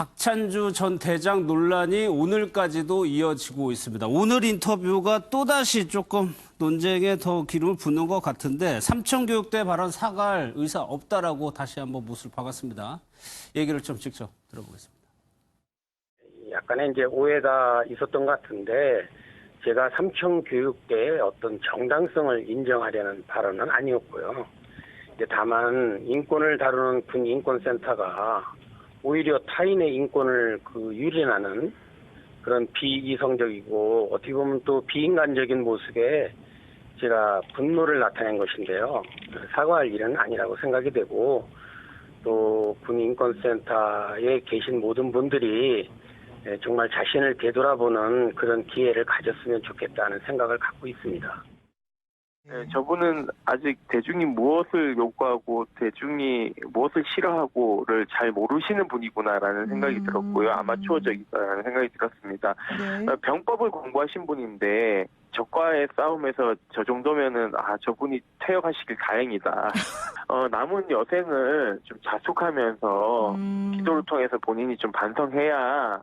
박찬주 전 대장 논란이 오늘까지도 이어지고 있습니다. 오늘 인터뷰가 또다시 조금 논쟁에 더 기름을 붓는 것 같은데 삼청교육대 발언 사과할 의사 없다라고 다시 한번 못을 박았습니다. 얘기를 좀 직접 들어보겠습니다. 약간의 이제 오해가 있었던 것 같은데 제가 삼청교육대의 어떤 정당성을 인정하려는 발언은 아니었고요. 다만 인권을 다루는 군인권센터가 오히려 타인의 인권을 유린하는 그런 비이성적이고 어떻게 보면 또 비인간적인 모습에 제가 분노를 나타낸 것인데요. 사과할 일은 아니라고 생각이 되고 또 군인권센터에 계신 모든 분들이 정말 자신을 되돌아보는 그런 기회를 가졌으면 좋겠다는 생각을 갖고 있습니다. 네, 저분은 아직 대중이 무엇을 요구하고 대중이 무엇을 싫어하고를 잘 모르시는 분이구나라는 생각이 들었고요. 아마추어적이다라는 생각이 들었습니다. 네. 병법을 공부하신 분인데 적과의 싸움에서 저 정도면은 저분이 퇴역하시길 다행이다. 남은 여생을 좀 자숙하면서 기도를 통해서 본인이 좀 반성해야.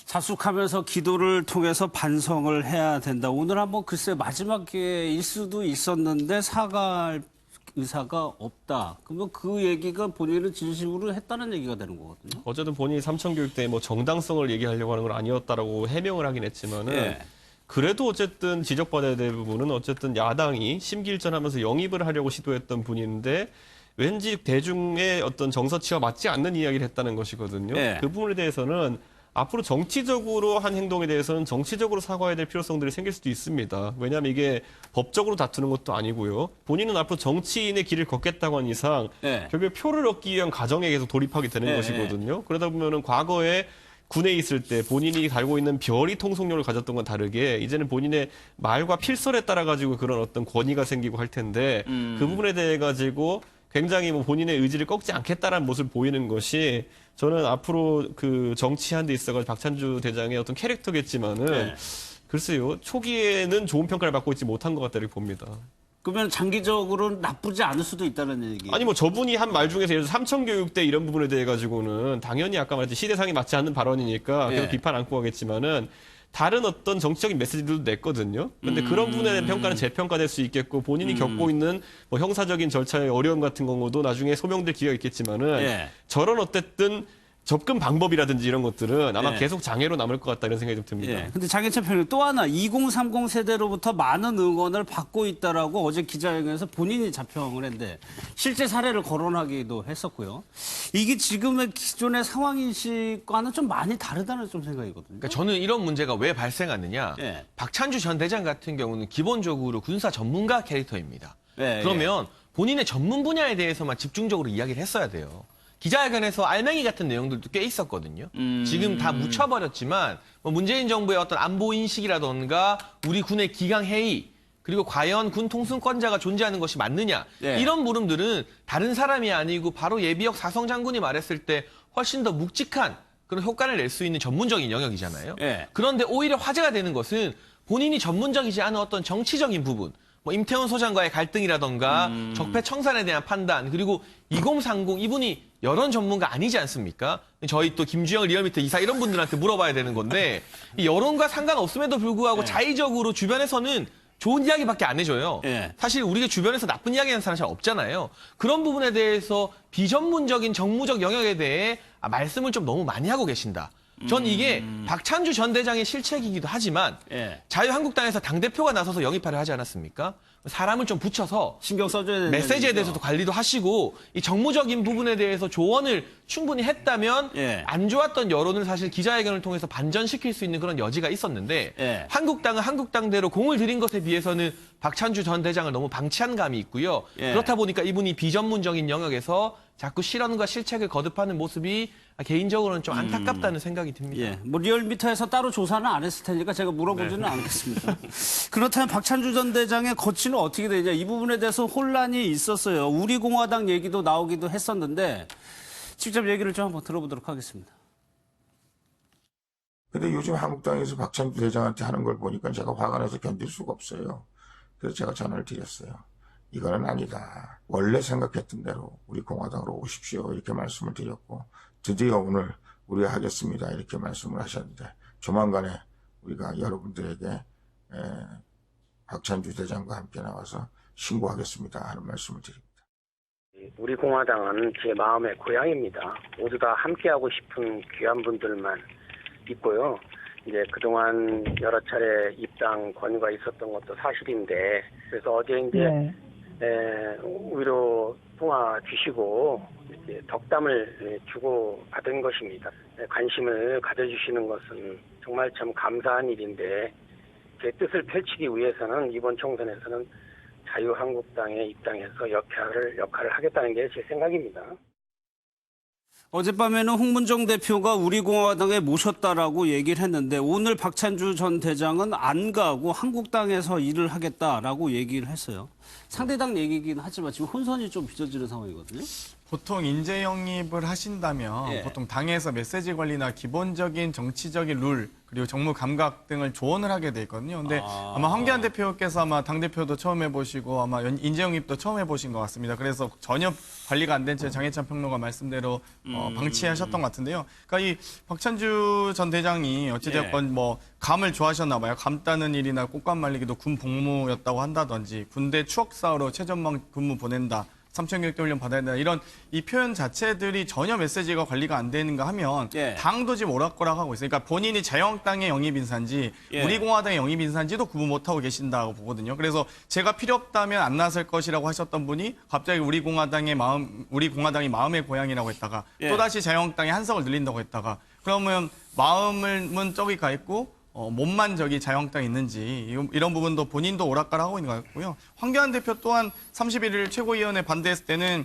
자숙하면서 기도를 통해서 반성을 해야 된다. 오늘 한번 글쎄 마지막 기회일 수도 있었는데 사과할 의사가 없다. 그러면 그 얘기가 본인은 진심으로 했다는 얘기가 되는 거거든요. 어쨌든 본인이 삼청교육대 뭐 정당성을 얘기하려고 하는 건 아니었다라고 해명을 하긴 했지만은 예. 그래도 어쨌든 지적받아야 될 부분은 어쨌든 야당이 심기일전하면서 영입을 하려고 시도했던 분인데 왠지 대중의 어떤 정서치와 맞지 않는 이야기를 했다는 것이거든요. 예. 그 부분에 대해서는 앞으로 정치적으로 한 행동에 대해서는 정치적으로 사과해야 될 필요성들이 생길 수도 있습니다. 왜냐하면 이게 법적으로 다투는 것도 아니고요. 본인은 앞으로 정치인의 길을 걷겠다고 한 이상 네. 결국 표를 얻기 위한 과정에 계속 돌입하게 되는 네. 것이거든요. 그러다 보면은 과거에 군에 있을 때 본인이 달고 있는 별이 통속력을 가졌던 건 다르게 이제는 본인의 말과 필설에 따라 가지고 그런 어떤 권위가 생기고 할 텐데 그 부분에 대해 가지고 굉장히 뭐 본인의 의지를 꺾지 않겠다라는 모습을 보이는 것이 저는 앞으로 그 정치하는 데 있어서 박찬주 대장의 어떤 캐릭터겠지만은 네. 글쎄요 초기에는 좋은 평가를 받고 있지 못한 것 같다 이렇게 봅니다. 그러면 장기적으로는 나쁘지 않을 수도 있다는 얘기. 아니 뭐 저분이 한 말 중에서 예를 들어 삼청교육대 이런 부분에 대해 가지고는 당연히 아까 말했듯이 시대상에 맞지 않는 발언이니까 계속 예. 비판 안고 가겠지만은 다른 어떤 정치적인 메시지들도 냈거든요. 근데 그런 부분에 대한 평가는 재평가될 수 있겠고 본인이 겪고 있는 뭐 형사적인 절차의 어려움 같은 경우도 나중에 소명될 기회가 있겠지만은 예. 저런 어쨌든 접근 방법이라든지 이런 것들은 아마 예. 계속 장애로 남을 것 같다 이런 생각이 좀 듭니다. 예. 근데 장혜찬 평론 또 하나 2030 세대로부터 많은 응원을 받고 있다라고 어제 기자회견에서 본인이 자평을 했는데 실제 사례를 거론하기도 했었고요. 이게 지금의 기존의 상황인식과는 좀 많이 다르다는 좀 생각이거든요. 그러니까 저는 이런 문제가 왜 발생하느냐. 예. 박찬주 전 대장 같은 경우는 기본적으로 군사 전문가 캐릭터입니다. 예, 그러면 본인의 전문 분야에 대해서만 집중적으로 이야기를 했어야 돼요. 기자회견에서 알맹이 같은 내용들도 꽤 있었거든요. 지금 다 묻혀버렸지만 뭐 문재인 정부의 어떤 안보 인식이라던가 우리 군의 기강 회의 그리고 과연 군 통수권자가 존재하는 것이 맞느냐 예. 이런 물음들은 다른 사람이 아니고 바로 예비역 사성 장군이 말했을 때 훨씬 더 묵직한 그런 효과를 낼 수 있는 전문적인 영역이잖아요. 예. 그런데 오히려 화제가 되는 것은 본인이 전문적이지 않은 어떤 정치적인 부분 뭐 임태훈 소장과의 갈등이라던가 적폐 청산에 대한 판단 그리고 2030 이분이 여론 전문가 아니지 않습니까? 저희 또 김주영 리얼미터 이사 이런 분들한테 물어봐야 되는 건데 이 여론과 상관없음에도 불구하고 자의적으로 주변에서는 좋은 이야기밖에 안 해줘요. 예. 사실 우리가 주변에서 나쁜 이야기하는 사람이 잘 없잖아요. 그런 부분에 대해서 비전문적인 정무적 영역에 대해 말씀을 좀 너무 많이 하고 계신다. 전 이게 박찬주 전 대장의 실책이기도 하지만 예. 자유한국당에서 당대표가 나서서 영입하려 하지 않았습니까? 사람을 좀 붙여서 신경 써줘야 되는 메시지에 얘기죠. 대해서도 관리도 하시고 이 정무적인 부분에 대해서 조언을 충분히 했다면 예. 안 좋았던 여론을 사실 기자회견을 통해서 반전시킬 수 있는 그런 여지가 있었는데 예. 한국당은 한국당대로 공을 들인 것에 비해서는 박찬주 전 대장을 너무 방치한 감이 있고요. 예. 그렇다 보니까 이분이 비전문적인 영역에서 자꾸 실언과 실책을 거듭하는 모습이 개인적으로는 좀 안타깝다는 생각이 듭니다. 예, 뭐 리얼미터에서 따로 조사는 안 했을 테니까 제가 물어보지는 않겠습니다. 그렇다면 박찬주 전 대장의 거취는 어떻게 되냐 이 부분에 대해서 혼란이 있었어요. 우리 공화당 얘기도 나오기도 했었는데 직접 얘기를 좀 한번 들어보도록 하겠습니다. 근데 요즘 한국당에서 박찬주 대장한테 하는 걸 보니까 제가 화가 나서 견딜 수가 없어요. 그래서 제가 전화를 드렸어요. 이거는 아니다. 원래 생각했던 대로 우리 공화당으로 오십시오. 이렇게 말씀을 드렸고 드디어 오늘 우리가 하겠습니다. 이렇게 말씀을 하셨는데 조만간에 우리가 여러분들에게 박찬주 대장과 함께 나와서 신고하겠습니다 하는 말씀을 드립니다. 우리 공화당은 제 마음의 고향입니다. 모두 다 함께하고 싶은 귀한 분들만 있고요. 이제 그동안 여러 차례 입당 권유가 있었던 것도 사실인데, 그래서 어제 이제 위로 통화 주시고 이렇게 덕담을 주고 받은 것입니다. 관심을 가져주시는 것은 정말 참 감사한 일인데, 제 뜻을 펼치기 위해서는 이번 총선에서는 자유한국당에 입당해서 역할을 하겠다는 게 제 생각입니다. 어젯밤에는 홍문정 대표가 우리공화당에 모셨다라고 얘기를 했는데 오늘 박찬주 전 대장은 안 가고 한국당에서 일을 하겠다라고 얘기를 했어요. 상대당 얘기긴 하지만 지금 혼선이 좀 빚어지는 상황이거든요. 보통 인재 영입을 하신다면 예. 보통 당에서 메시지 관리나 기본적인 정치적인 룰 그리고 정무 감각 등을 조언을 하게 돼 있거든요. 근데 아마 황교안 대표께서 아마 당대표도 처음 해보시고 아마 인재 영입도 처음 해보신 것 같습니다. 그래서 전혀 관리가 안 된 채 장해찬 평론가 말씀대로 방치하셨던 것 같은데요. 그러니까 이 박찬주 전 대장이 어찌되었건 뭐 감을 좋아하셨나 봐요. 감 따는 일이나 꽃감 말리기도 군 복무였다고 한다든지 군대 추억 쌓으러 최전방 근무 보낸다. 3,000교육대 훈련 받아야 된다. 이런 이 표현 자체들이 전혀 메시지가 관리가 안 되는가 하면 당도 지금 오락가락 하고 있어요. 그러니까 본인이 자유한국당의 영입 인사인지 우리공화당의 영입 인사인지도 구분 못하고 계신다고 보거든요. 그래서 제가 필요 없다면 안 나설 것이라고 하셨던 분이 갑자기 우리공화당이 마음의 고향이라고 했다가 또다시 자유한국당의 한석을 늘린다고 했다가 그러면 마음은 저기 가 있고 몸만 저기 자유한국당에 있는지 이런 부분도 본인도 오락가락하고 있는 것 같고요. 황교안 대표 또한 31일 최고위원회 반대했을 때는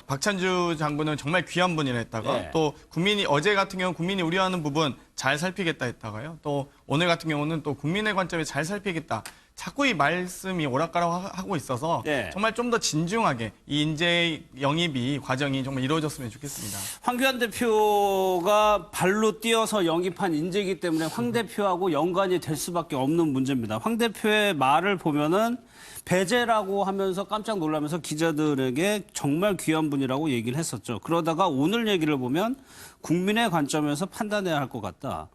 박찬주 장군은 정말 귀한 분이라 했다가 또 국민이 어제 같은 경우는 국민이 우려하는 부분 잘 살피겠다 했다가요. 또 오늘 같은 경우는 또 국민의 관점에 잘 살피겠다. 자꾸 이 말씀이 오락가락하고 있어서 정말 좀 더 진중하게 이 인재 영입이 과정이 정말 이루어졌으면 좋겠습니다. 황교안 대표가 발로 뛰어서 영입한 인재이기 때문에 황 대표하고 연관이 될 수밖에 없는 문제입니다. 황 대표의 말을 보면은 배제라고 하면서 깜짝 놀라면서 기자들에게 정말 귀한 분이라고 얘기를 했었죠. 그러다가 오늘 얘기를 보면 국민의 관점에서 판단해야 할 것 같다.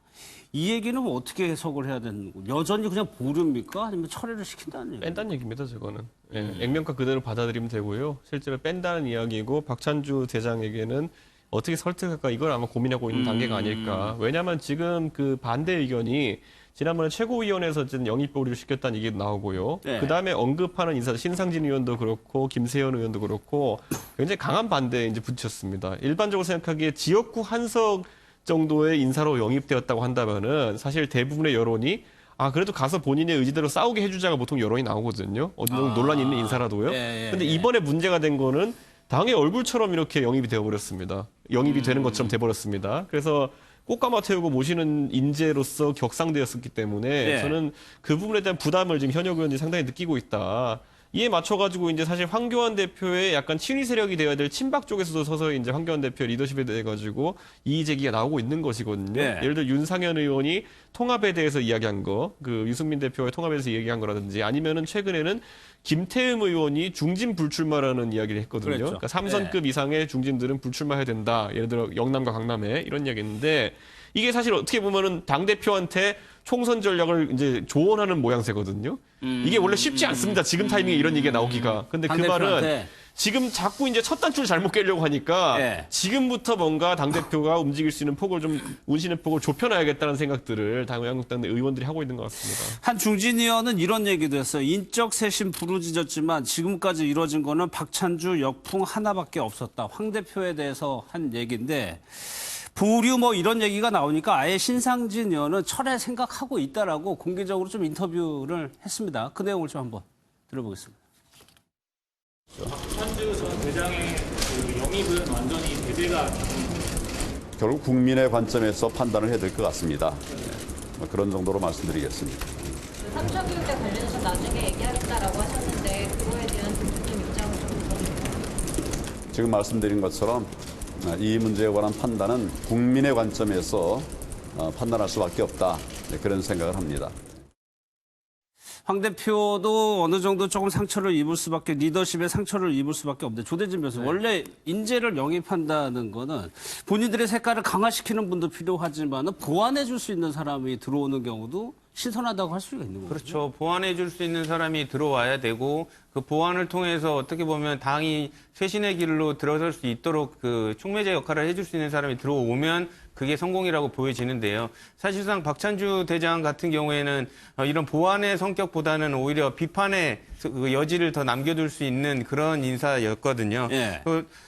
이 얘기는 어떻게 해석을 해야 되는 거예요? 여전히 그냥 보류입니까? 아니면 철회를 시킨다는 얘기예요? 뺀다는 얘기입니다, 저거는. 액면가 그대로 받아들이면 되고요. 실제로 뺀다는 이야기고 박찬주 대장에게는 어떻게 설득할까 이걸 아마 고민하고 있는 단계가 아닐까. 왜냐하면 지금 그 반대 의견이 지난번에 최고위원회에서 어쨌든 영입 보류를 시켰다는 얘기도 나오고요. 그다음에 언급하는 인사 신상진 의원도 그렇고 김세현 의원도 그렇고 굉장히 강한 반대에 이제 붙였습니다. 일반적으로 생각하기에 지역구 한석 정도의 인사로 영입되었다고 한다면은 사실 대부분의 여론이 그래도 가서 본인의 의지대로 싸우게 해주자가 보통 여론이 나오거든요. 어느 정도 논란이 있는 인사라도요. 근데 이번에 문제가 된 거는 당의 얼굴처럼 이렇게 영입이 되어버렸습니다. 영입이 되는 것처럼 돼버렸습니다. 그래서 꽃가마 태우고 모시는 인재로서 격상되었었기 때문에 저는 그 부분에 대한 부담을 지금 현역 의원들이 상당히 느끼고 있다. 이에 맞춰가지고 이제 사실 황교안 대표의 약간 친위 세력이 되어야 될 친박 쪽에서도 서서히 이제 황교안 대표 리더십에 대해 가지고 이의 제기가 나오고 있는 것이거든요. 예를 들어 윤상현 의원이 통합에 대해서 이야기한 거, 그 유승민 대표의 통합에 대해서 얘기한 거라든지 아니면은 최근에는 김태흠 의원이 중진 불출마라는 이야기를 했거든요. 그러니까 3선급 이상의 중진들은 불출마해야 된다. 예를 들어 영남과 강남에 이런 이야기했는데 이게 사실 어떻게 보면은 당대표한테 총선 전략을 이제 조언하는 모양새거든요. 이게 원래 쉽지 않습니다. 지금 타이밍에 이런 얘기가 나오기가. 근데 그 말은 지금 자꾸 이제 첫 단추를 잘못 깨려고 하니까 지금부터 뭔가 당대표가 움직일 수 있는 폭을 좀 운신의 폭을 좁혀놔야겠다는 생각들을 당한국당 의원들이 하고 있는 것 같습니다. 한 중진 의원은 이런 얘기도 했어요. 인적 쇄신 부르짖었지만 지금까지 이루어진 거는 박찬주 역풍 하나밖에 없었다. 황 대표에 대해서 한 얘기인데 보류 뭐 이런 얘기가 나오니까 아예 신상진 의원은 철회 생각하고 있다라고 공개적으로 좀 인터뷰를 했습니다. 그 내용을 좀 한번 들어보겠습니다. 박찬주 전 대장의 그 영입은 완전히 배제가 결국 국민의 관점에서 판단을 해야 될 것 같습니다. 그런 정도로 말씀드리겠습니다. 3차 교육에 관련해서 나중에 얘기하겠다라고 하셨는데 그거에 대한 좀 입장을 좀 들어주세요. 지금 말씀드린 것처럼 이 문제에 관한 판단은 국민의 관점에서 판단할 수밖에 없다. 그런 생각을 합니다. 황 대표도 어느 정도 조금 상처를 입을 수밖에, 리더십에 상처를 입을 수밖에 없는데, 조대진 변호사, 원래 인재를 영입한다는 거는 본인들의 색깔을 강화시키는 분도 필요하지만 보완해 줄 수 있는 사람이 들어오는 경우도 신선하다고 할 수가 있는 거죠. 그렇죠. 보완해 줄 수 있는 사람이 들어와야 되고, 그 보완을 통해서 어떻게 보면 당이 쇄신의 길로 들어설 수 있도록 그 촉매제 역할을 해줄 수 있는 사람이 들어오면 그게 성공이라고 보여지는데요. 사실상 박찬주 대장 같은 경우에는 이런 보완의 성격보다는 오히려 비판의 그 여지를 더 남겨둘 수 있는 그런 인사였거든요. 예.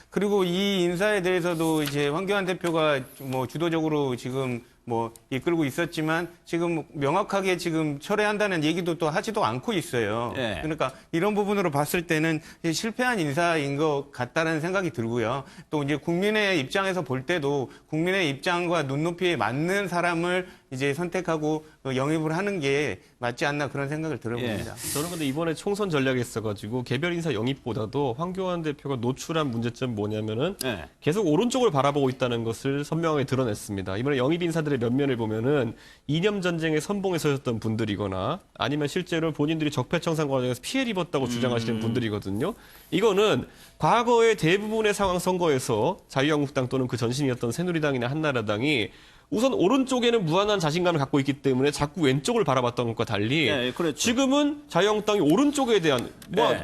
그리고 이 인사에 대해서도 이제 황교안 대표가 뭐 주도적으로 지금 뭐 이끌고 있었지만 지금 명확하게 지금 철회한다는 얘기도 또 하지도 않고 있어요. 예. 그러니까 이런 부분으로 봤을 때는 실패한 인사인 것 같다는 생각이 들고요. 또 이제 국민의 입장에서 볼 때도 국민의 입장과 눈높이에 맞는 사람을 이제 선택하고 영입을 하는 게 맞지 않나 그런 생각을 들어봅니다. 저는 근데 이번에 총선 전략에 있어가지고 개별 인사 영입보다도 황교안 대표가 노출한 문제점 뭐냐면은 계속 오른쪽을 바라보고 있다는 것을 선명하게 드러냈습니다. 이번에 영입 인사들의 면면을 보면은 이념 전쟁에 선봉에 서셨던 분들이거나 아니면 실제로 본인들이 적폐청산 과정에서 피해를 입었다고 주장하시는 분들이거든요. 이거는 과거의 대부분의 상황 선거에서 자유한국당 또는 그 전신이었던 새누리당이나 한나라당이 우선 오른쪽에는 무한한 자신감을 갖고 있기 때문에 자꾸 왼쪽을 바라봤던 것과 달리 그렇죠. 지금은 자유한국당이 오른쪽에 대한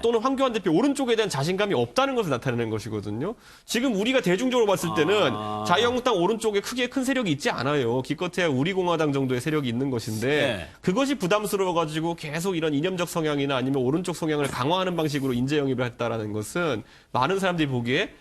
또는 황교안 대표 오른쪽에 대한 자신감이 없다는 것을 나타내는 것이거든요. 지금 우리가 대중적으로 봤을 때는 자유한국당 오른쪽에 크게 큰 세력이 있지 않아요. 기껏해야 우리공화당 정도의 세력이 있는 것인데 그것이 부담스러워가지고 계속 이런 이념적 성향이나 아니면 오른쪽 성향을 강화하는 방식으로 인재 영입을 했다라는 것은 많은 사람들이 보기에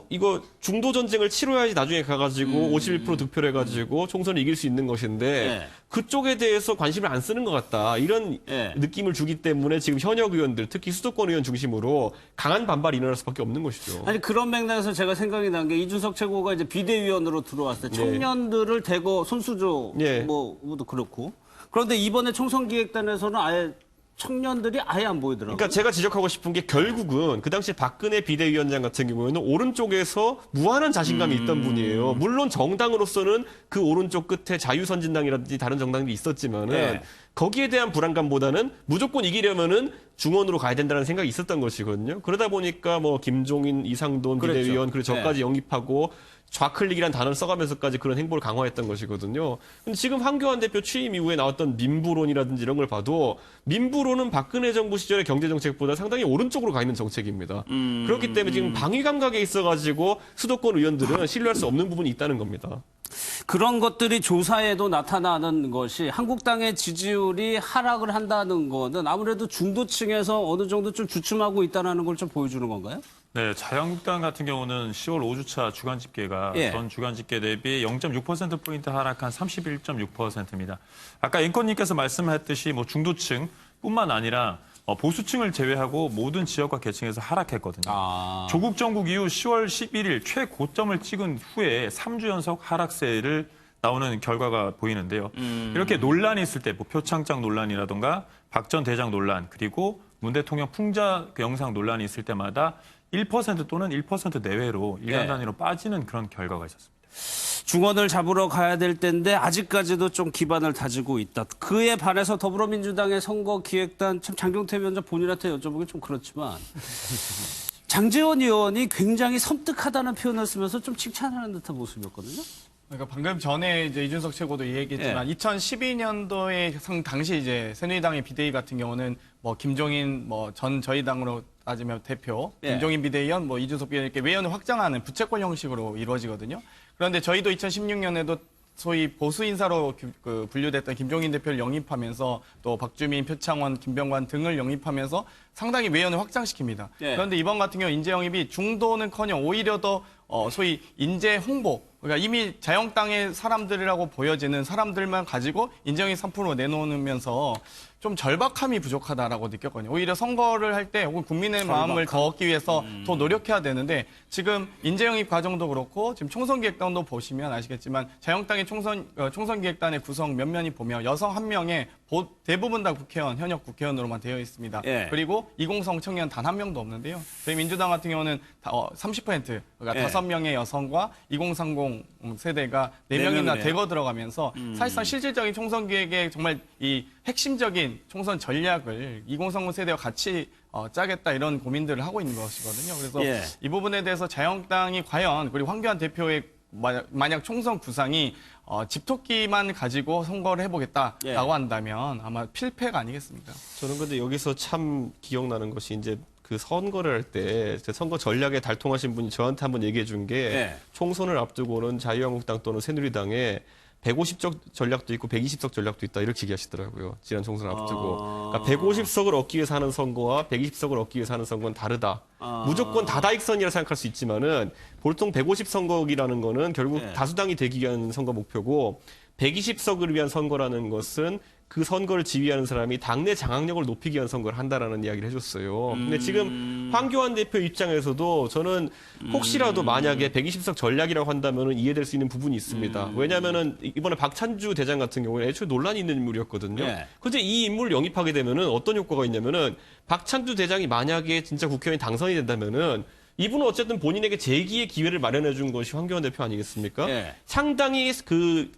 이거 중도 전쟁을 치러야지 나중에 가가지고 51% 득표를 해가지고 총선을 이길 수 있는 것인데 그쪽에 대해서 관심을 안 쓰는 것 같다. 이런 느낌을 주기 때문에 지금 현역 의원들, 특히 수도권 의원 중심으로 강한 반발이 일어날 수밖에 없는 것이죠. 아니, 그런 맥락에서 제가 생각이 난 게 이준석 최고가 이제 비대위원으로 들어왔을 때 청년들을 대거 손수조 뭐도 그렇고. 그런데 이번에 총선기획단에서는 아예 청년들이 아예 안 보이더라고요. 그러니까 제가 지적하고 싶은 게 결국은 그 당시 박근혜 비대위원장 같은 경우에는 오른쪽에서 무한한 자신감이 있던 분이에요. 물론 정당으로서는 그 오른쪽 끝에 자유선진당이라든지 다른 정당들이 있었지만은 거기에 대한 불안감보다는 무조건 이기려면은 중원으로 가야 된다는 생각이 있었던 것이거든요. 그러다 보니까 뭐 김종인, 이상돈 비대위원 그리고 저까지 영입하고 좌클릭이라는 단어를 써가면서까지 그런 행보를 강화했던 것이거든요. 근데 지금 황교안 대표 취임 이후에 나왔던 민부론이라든지 이런 걸 봐도 민부론은 박근혜 정부 시절의 경제정책보다 상당히 오른쪽으로 가 있는 정책입니다. 그렇기 때문에 지금 방위 감각에 있어가지고 수도권 의원들은 신뢰할 수 없는 부분이 있다는 겁니다. 그런 것들이 조사에도 나타나는 것이 한국당의 지지율이 하락을 한다는 거는 아무래도 중도층에서 어느 정도 좀 주춤하고 있다는 걸 좀 보여주는 건가요? 네, 자유한국당 같은 경우는 10월 5주차 주간 집계가 전 주간 집계 대비 0.6%포인트 하락한 31.6%입니다. 아까 앵커님께서 말씀하셨듯이 뭐 중도층뿐만 아니라 보수층을 제외하고 모든 지역과 계층에서 하락했거든요. 조국 정국 이후 10월 11일 최고점을 찍은 후에 3주 연속 하락세를 나오는 결과가 보이는데요. 이렇게 논란이 있을 때, 뭐 표창장 논란이라든가 박 전 대장 논란, 그리고 문 대통령 풍자 영상 논란이 있을 때마다 1% 또는 1% 내외로 일간 단위로 빠지는 그런 결과가 있었습니다. 중원을 잡으러 가야 될 텐데 아직까지도 좀 기반을 다지고 있다. 그에 반해서 더불어민주당의 선거기획단, 참 장경태 위원장 본인한테 여쭤보기 좀 그렇지만 장제원 의원이 굉장히 섬뜩하다는 표현을 쓰면서 좀 칭찬하는 듯한 모습이었거든요. 그러니까 방금 전에 이제 이준석 최고도 이 얘기했지만 2012년도에 당시 이제 새누리당의 비대위 같은 경우는 뭐 김종인 저희 당으로 따지면 대표, 김종인 비대위원, 이준석 비대위원 이렇게 외연을 확장하는 부채꼴 형식으로 이루어지거든요. 그런데 저희도 2016년에도 소위 보수 인사로 분류됐던 김종인 대표를 영입하면서 또 박주민, 표창원, 김병관 등을 영입하면서 상당히 외연을 확장시킵니다. 그런데 이번 같은 경우 인재 영입이 중도는커녕 오히려 더 소위 인재 홍보, 그러니까 이미 자유한국당의 사람들이라고 보여지는 사람들만 가지고 인재 영입 3% 내놓으면서 좀 절박함이 부족하다라고 느꼈거든요. 오히려 선거를 할 때 혹은 국민의 마음을 더 얻기 위해서 더 노력해야 되는데 지금 인재 영입 과정도 그렇고 지금 총선기획단도 보시면 아시겠지만 자유한국당의 총선기획단의 구성 몇 면이 보면 여성 한 명에 대부분 다 국회의원, 현역 국회의원으로만 되어 있습니다. 예. 그리고 2030 청년 단 한 명도 없는데요. 저희 민주당 같은 경우는 30% 그러니까 예. 5명의 여성과 2030 세대가 4명이나 명이네요. 대거 들어가면서 사실상 실질적인 총선 기획에 정말 이 핵심적인 총선 전략을 2030 세대와 같이 짜겠다 이런 고민들을 하고 있는 것이거든요. 그래서 예. 이 부분에 대해서 자유한국당이 과연 그리고 황교안 대표의 만약 총선 구상이 집토끼만 가지고 선거를 해보겠다라고 예. 한다면 아마 필패가 아니겠습니까? 저는 근데 여기서 참 기억나는 것이 이제 그 선거를 할 때 선거 전략에 달통하신 분이 저한테 한번 얘기해 준 게 예. 총선을 앞두고는 자유한국당 또는 새누리당에 150석 전략도 있고 120석 전략도 있다 이렇게 얘기하시더라고요. 지난 총선을 앞두고. 그러니까 150석을 얻기 위해서 하는 선거와 120석을 얻기 위해서 하는 선거는 다르다. 무조건 다다익선이라 생각할 수 있지만은 보통 150선거기라는 거는 결국 네. 다수당이 되기 위한 선거 목표고 120석을 위한 선거라는 것은 그 선거를 지휘하는 사람이 당내 장악력을 높이기 위한 선거를 한다라는 이야기를 해줬어요. 근데 지금 황교안 대표 입장에서도 저는 혹시라도 만약에 120석 전략이라고 한다면 이해될 수 있는 부분이 있습니다. 왜냐하면은 이번에 박찬주 대장 같은 경우는 애초에 논란이 있는 인물이었거든요. 네. 그런데 이 인물을 영입하게 되면은 어떤 효과가 있냐면은 박찬주 대장이 만약에 진짜 국회의원이 당선이 된다면은 이분은 어쨌든 본인에게 재기의 기회를 마련해 준 것이 황교안 대표 아니겠습니까? 예. 상당히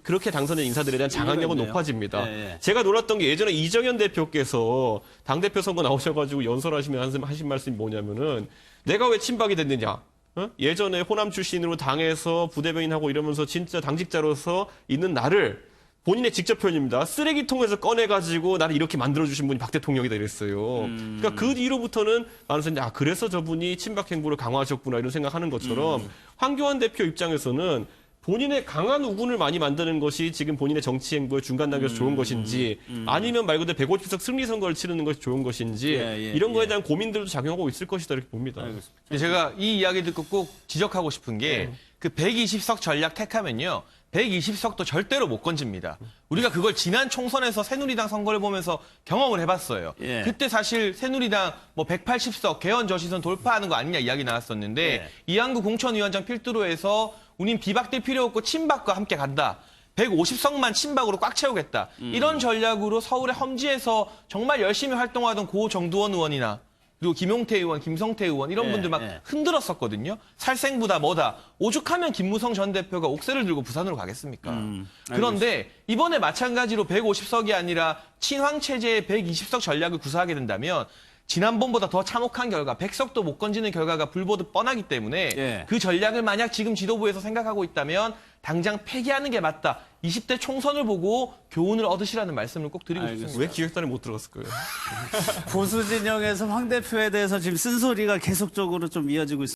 그렇게 당선된 인사들에 대한 장악력은 있네요. 높아집니다. 예, 예. 제가 놀랐던 게 예전에 이정현 대표께서 당대표 선거 나오셔가지고 연설하시면 하신 말씀이 뭐냐면은 내가 왜 친박이 됐느냐? 어? 예전에 호남 출신으로 당에서 부대변인하고 이러면서 진짜 당직자로서 있는 나를 본인의 직접 표현입니다. 쓰레기통에서 꺼내가지고 나를 이렇게 만들어주신 분이 박 대통령이다 이랬어요. 그러니까 그 뒤로부터는 많은 사람들이 그래서 저분이 친박 행보를 강화하셨구나 이런 생각하는 것처럼 황교안 대표 입장에서는 본인의 강한 우군을 많이 만드는 것이 지금 본인의 정치 행보의 중간 단계에서 좋은 것인지 아니면 말 그대로 150석 승리 선거를 치르는 것이 좋은 것인지 이런 거에 대한 고민들도 작용하고 있을 것이다 이렇게 봅니다. 제가 이 이야기 듣고 꼭 지적하고 싶은 게 그 120석 전략 택하면요. 120석도 절대로 못 건집니다. 우리가 그걸 지난 총선에서 새누리당 선거를 보면서 경험을 해봤어요. 예. 그때 사실 새누리당 뭐 180석 개헌 저시선 돌파하는 거 아니냐 이야기 나왔었는데 예. 이한구 공천위원장 필두로해서 우린 비박될 필요 없고 친박과 함께 간다. 150석만 친박으로 꽉 채우겠다. 이런 전략으로 서울의 험지에서 정말 열심히 활동하던 고 정두원 의원이나 그리고 김용태 의원, 김성태 의원 이런 예, 분들 막 예. 흔들었었거든요. 살생부다 뭐다. 오죽하면 김무성 전 대표가 옥새를 들고 부산으로 가겠습니까? 그런데 이번에 마찬가지로 150석이 아니라 친황 체제의 120석 전략을 구사하게 된다면 지난번보다 더 참혹한 결과, 100석도 못 건지는 결과가 불보듯 뻔하기 때문에 예. 그 전략을 만약 지금 지도부에서 생각하고 있다면 당장 폐기하는 게 맞다. 20대 총선을 보고 교훈을 얻으시라는 말씀을 꼭 드리고 싶습니다. 왜 기획단에 못 들어갔을까요? 보수 진영에서 황 대표에 대해서 지금 쓴소리가 계속적으로 좀 이어지고 있습니다.